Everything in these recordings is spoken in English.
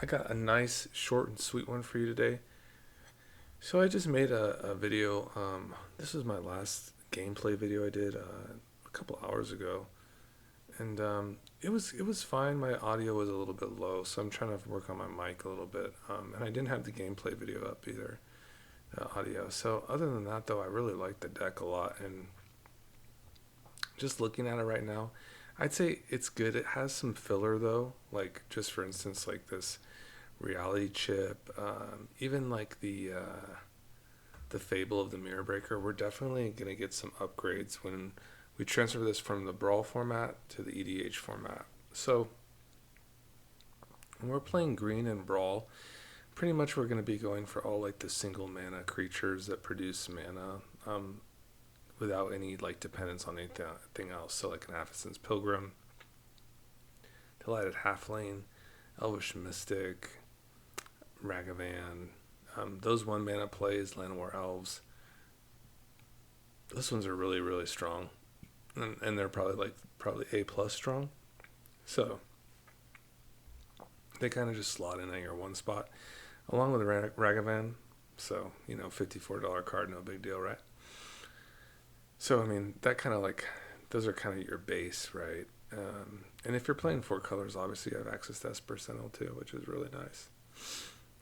I got a nice, short, and sweet one for you today. So I just made a video. This was my last gameplay video I did a couple hours ago, and it was fine. My audio was a little bit low, so I'm trying to work on my mic a little bit. And I didn't have the gameplay video up either, audio. So other than that, though, I really like the deck a lot, and just looking at it right now, I'd say it's good. It has some filler though, like just for instance, like this reality chip, even like the Fable of the Mirror Breaker. We're definitely gonna get some upgrades when we transfer this from the Brawl format to the EDH format. So when we're playing green and Brawl, pretty much we're gonna be going for all like the single mana creatures that produce mana. Without any like dependence on anything else. So like an Athelson's Pilgrim, Delighted Halflane, Elvish Mystic, Ragavan. Those one mana plays, Llanowar Elves. Those ones are really really strong, and they're probably A plus strong. So they kind of just slot in at your one spot, along with Ragavan. So $54 card, no big deal, right? So I mean that kind of like those are kind of your base, right? And if you're playing four colors, obviously you have access to Esper Sentinel too, which is really nice.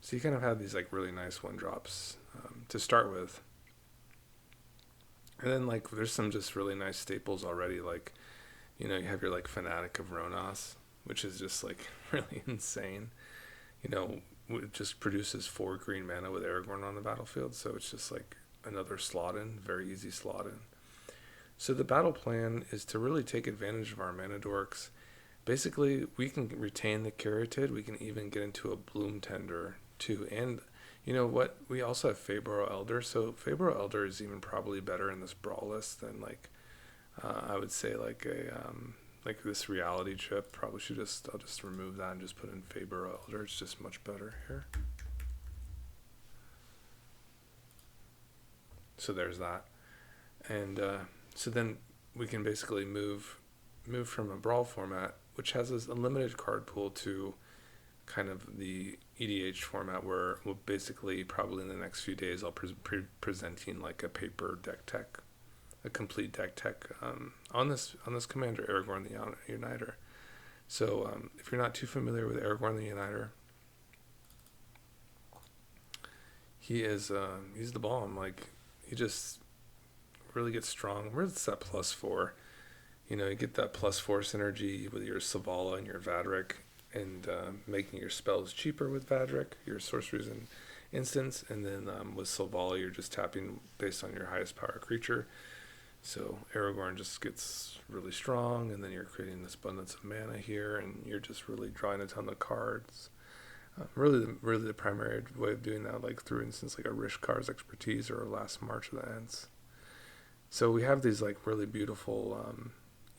So you kind of have these like really nice one drops to start with, and then like there's some just really nice staples already. Like you have your like Fanatic of Ronas, which is just like really insane. It just produces 4 green mana with Aragorn on the battlefield, so it's just like another slot in, very easy slot in. So the battle plan is to really take advantage of our mana dorks. Basically, we can retain the Caryatid. We can even get into a Bloom Tender too. And you know what? We also have Fabro Elder. So Fabro Elder is even probably better in this brawl list than like I would say like a like this reality chip. Probably I'll just remove that and just put in Fabro Elder. It's just much better here. So there's that. And so then we can basically move from a brawl format, which has a limited card pool, to kind of the EDH format, where we'll basically probably in the next few days I'll presenting like a paper deck tech, a complete deck tech on this commander, Aragorn the Uniter. So if you're not too familiar with Aragorn the Uniter, he's the bomb. Like he just really gets strong. Where's that +4? You get that +4 synergy with your Savala and your Vadrik, and making your spells cheaper with Vadrik, your sorceries and instants, and then with Savala you're just tapping based on your highest power creature. So Aragorn just gets really strong, and then you're creating this abundance of mana here, and you're just really drawing a ton of cards. Really the primary way of doing that, like through instance like a Rishkar's Expertise or a Last March of the Ents. So we have these like really beautiful,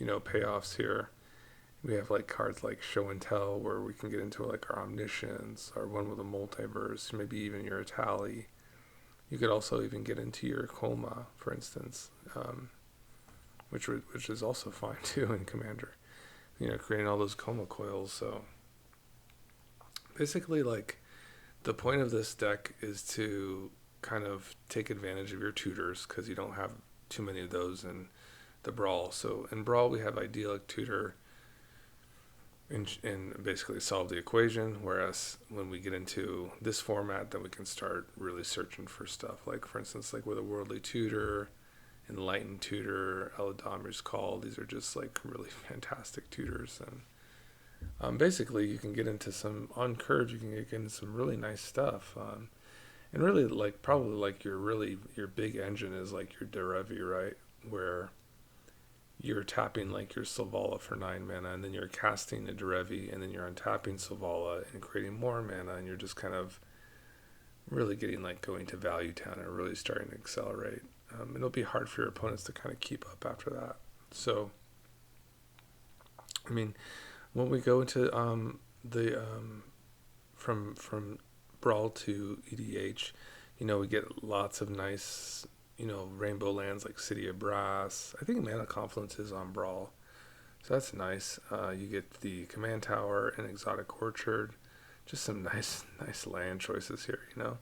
payoffs here. We have like cards like Show and Tell, where we can get into like our Omniscience, or one with a Multiverse, maybe even your Atali. You could also even get into your Coma, for instance, which is also fine too in Commander. Creating all those Coma coils. So basically, like the point of this deck is to kind of take advantage of your tutors, because you don't have too many of those in the Brawl. So in Brawl we have Idyllic Tutor and basically solve the equation, whereas when we get into this format, then we can start really searching for stuff, like for instance like with a Worldly Tutor, Enlightened Tutor, Eladamir's Call. These are just like really fantastic tutors, and basically you can get into some on Curve, you can get into some really nice stuff. And really, like probably like your big engine is like your Derevi, right? Where you're tapping like your Savala for 9 mana, and then you're casting a Derevi, and then you're untapping Savala and creating more mana, and you're just kind of really getting like going to Value Town and really starting to accelerate. It'll be hard for your opponents to kind of keep up after that. So, I mean, when we go into the from Brawl to EDH, we get lots of nice, rainbow lands like City of Brass. I think Mana Confluence is on Brawl, so that's nice. You get the Command Tower and Exotic Orchard just some nice land choices here, you know.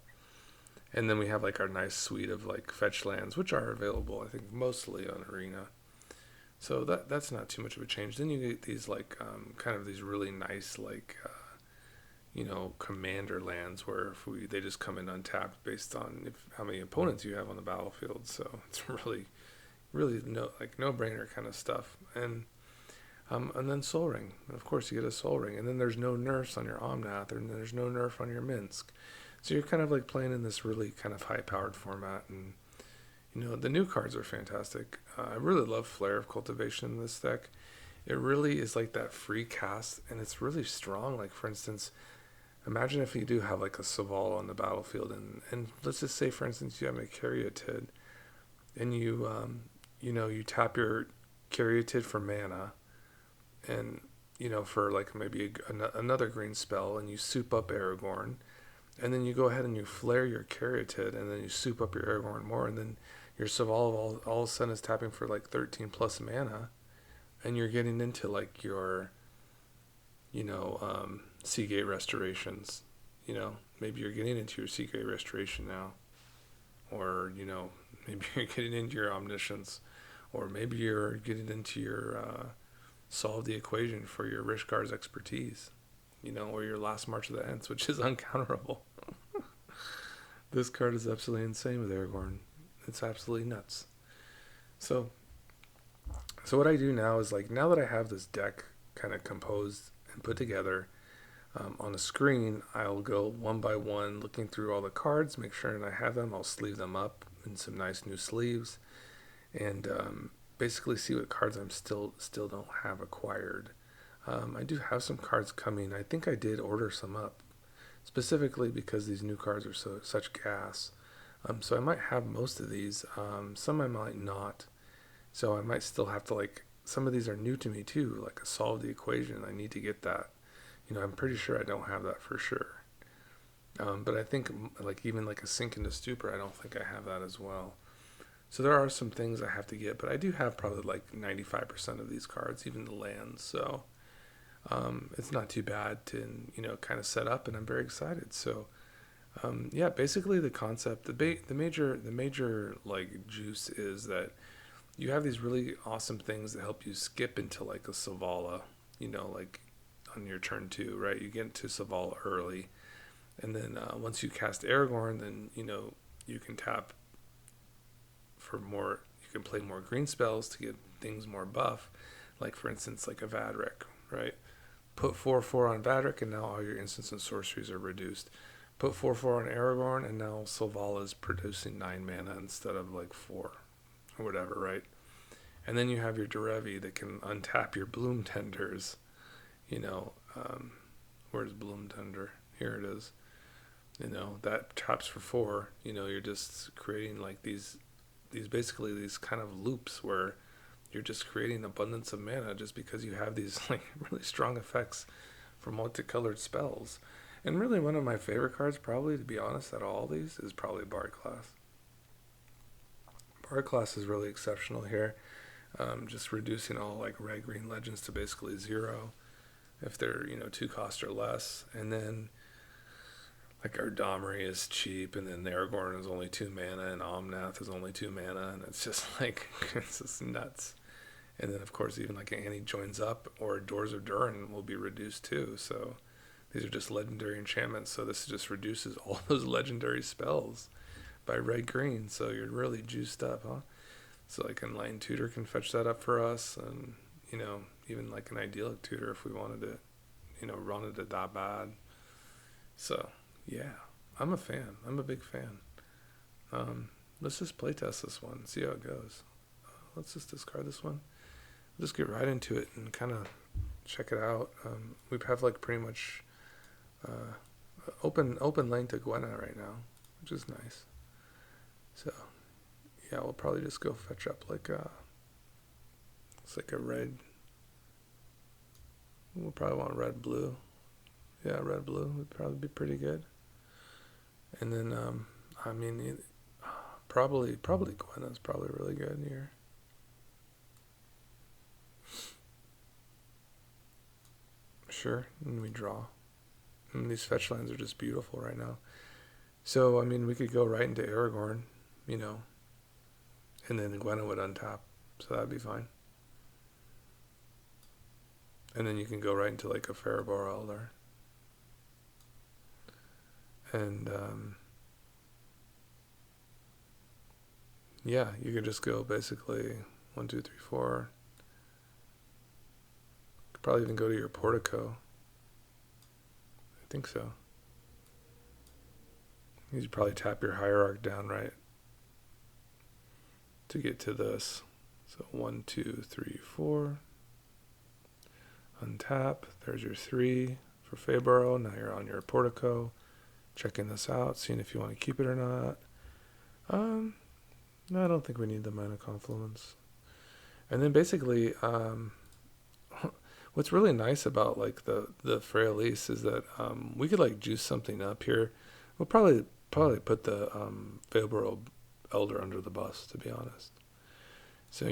And then we have like our nice suite of like fetch lands, which are available, I think, mostly on Arena. So that's not too much of a change. Then you get these like kind of these really nice like commander lands where they just come in untapped based on how many opponents you have on the battlefield. So it's really no brainer kind of stuff. And then Soul Ring. Of course, you get a Soul Ring. And then there's no nerfs on your Omnath, and there's no nerf on your Minsk. So you're kind of like playing in this really kind of high-powered format. And, the new cards are fantastic. I really love Flare of Cultivation in this deck. It really is like that free cast, and it's really strong. Like, for instance, imagine if you do have like a Saval on the battlefield, and let's just say, for instance, you have a Caryatid, and you tap your Caryatid for mana, and for like maybe another green spell, and you soup up Aragorn, and then you go ahead and you flare your Caryatid, and then you soup up your Aragorn more, and then your Saval all of a sudden is tapping for like 13 plus mana, and you're getting into like your Seagate restorations. Maybe you're getting into your Seagate restoration now, or maybe you're getting into your Omniscience, or maybe you're getting into your solve the equation for your Rishgar's expertise, or your Last March of the Ents, which is uncounterable. This card is absolutely insane with Aragorn. It's absolutely nuts. So what I do now is, like, now that I have this deck kind of composed and put together on a screen, I'll go one by one looking through all the cards, make sure that I have them. I'll sleeve them up in some nice new sleeves, and basically see what cards I'm still don't have acquired. I do have some cards coming. I think I did order some up, specifically because these new cards are such gas. So I might have most of these. Some I might not. So I might still have to, like, some of these are new to me too, like a Solve the Equation. I need to get that. I'm pretty sure I don't have that for sure. But I think like even like a Sink into Stupor, I don't think I have that as well. So there are some things I have to get, but I do have probably like 95% of these cards, even the lands. So it's not too bad to kind of set up, and I'm very excited. So yeah, basically the concept, the major like juice is that you have these really awesome things that help you skip into like a Savala, like on your turn 2, right? You get into Savala early, and then once you cast Aragorn, then you can tap for more. You can play more green spells to get things more buff, like for instance like a Vadrik, right? Put 4/4 on Vadrik, and now all your instants and sorceries are reduced. Put 4/4 on Aragorn, and now Savala is producing 9 mana instead of like 4 or whatever, right? And then you have your Derevi that can untap your Bloom Tenders. Where's Bloom Tender? Here it is. That taps for 4. You're just creating like these basically these kind of loops where you're just creating abundance of mana just because you have these like really strong effects from multicolored spells. And really one of my favorite cards, probably, to be honest, out of all these is probably Bard Class. Bard Class is really exceptional here. Just reducing all like red-green legends to basically 0 if they're 2 cost or less, and then like our Domri is cheap, and then Aragorn is only 2 mana, and Omnath is only 2 mana, and it's just like it's just nuts. And then of course even like Annie Joins Up or Doors of Durin will be reduced too. So these are just legendary enchantments. So this just reduces all those legendary spells by red-green. So you're really juiced up, huh? So like Enlightened Tutor can fetch that up for us, and even like an Idyllic Tutor if we wanted it, wanted it that bad. So yeah, I'm a fan. I'm a big fan. Let's just playtest this one, see how it goes. Let's just discard this one. Just get right into it and kind of check it out. We have like pretty much open lane to Gwenna right now, which is nice. So yeah, we'll probably just go fetch up like it's like a red. We'll probably want red-blue. Yeah, red-blue would probably be pretty good. And then, probably Gwenna's probably really good here. Sure, and we draw. I mean, these fetch lands are just beautiful right now. So, I mean, we could go right into Aragorn, you know, and then Gwenna would untap. So that'd be fine. And then you can go right into like a Ferrobar Elder. And, yeah, you could just go basically 1, 2, 3, 4. Could probably even go to your Portico. I think so. You'd probably tap your Hierarch down, right? To get to this. So 1, 2, 3, 4. Untap. There's your 3 for Fabro. Now you're on your Portico. Checking this out, seeing if you want to keep it or not. No, I don't think we need the Mana Confluence. And then basically, what's really nice about like the Freyalise is that we could like juice something up here. We'll probably put the Fabro Elder under the bus, to be honest. So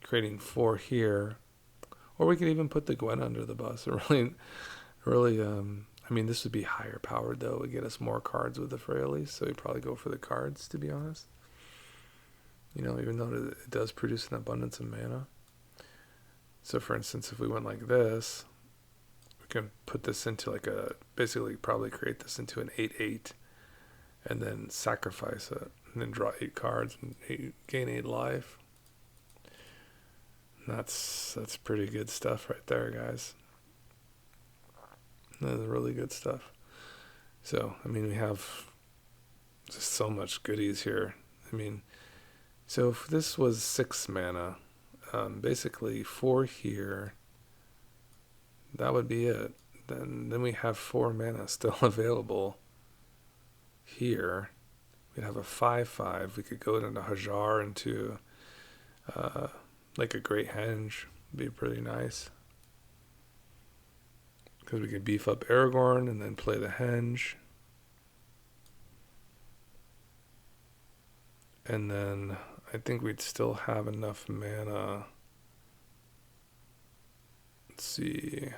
creating 4 here, or we could even put the Gwen under the bus. It really. I mean, this would be higher powered though. It would get us more cards with the Freyalise, so we'd probably go for the cards, to be honest. Even though it does produce an abundance of mana. So, for instance, if we went like this, we can put this into basically probably create this into an 8/8, and then sacrifice it, and then draw 8 cards and gain 8 life. And that's pretty good stuff right there, guys. That is really good stuff. So, I mean, we have just so much goodies here. I mean, so if this was 6 mana, basically 4 here, that would be it. Then we have 4 mana still available here. We'd have a 5/5. We could go into Hajar into like a Great Henge. Be pretty nice. Because we could beef up Aragorn and then play the Henge. And then I think we'd still have enough mana. Let's see.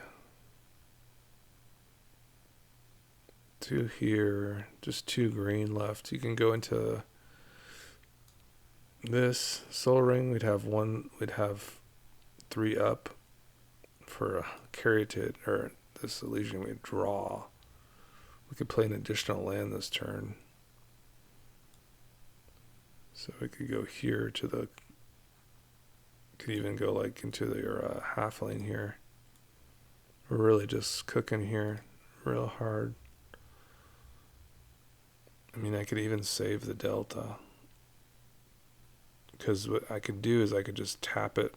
2 here. Just 2 green left. You can go into this Soul Ring. We'd have 3 up for a Caryatid, or this Elysian we draw. We could play an additional land this turn. So we could go here to could even go like into your half lane here. We're really just cooking here real hard. I mean, I could even save the Delta. Because what I could do is I could just tap it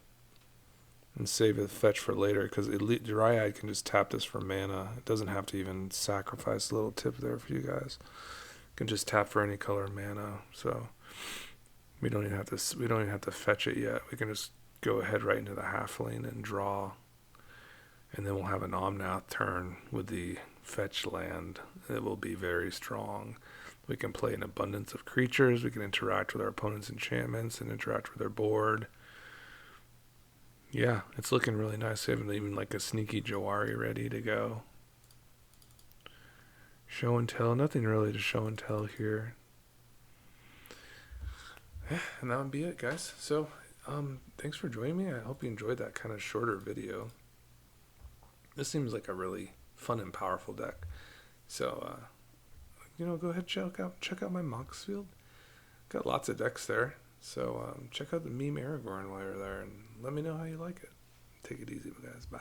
and save a fetch for later, because Elite Dryad can just tap this for mana. It doesn't have to even sacrifice. A little tip there for you guys. You can just tap for any color mana. So we don't even have to fetch it yet. We can just go ahead right into the half lane and draw. And then we'll have an Omnath turn with the fetch land. It will be very strong. We can play an abundance of creatures. We can interact with our opponent's enchantments and interact with their board. Yeah, it's looking really nice. We have even like a sneaky Jawari ready to go. Show and tell. Nothing really to show and tell here. And that would be it, guys. So, thanks for joining me. I hope you enjoyed that kind of shorter video. This seems like a really fun and powerful deck. So, go ahead and check out my Mox field. Got lots of decks there. So check out the meme Aragorn while you're there, and let me know how you like it. Take it easy, guys. Bye.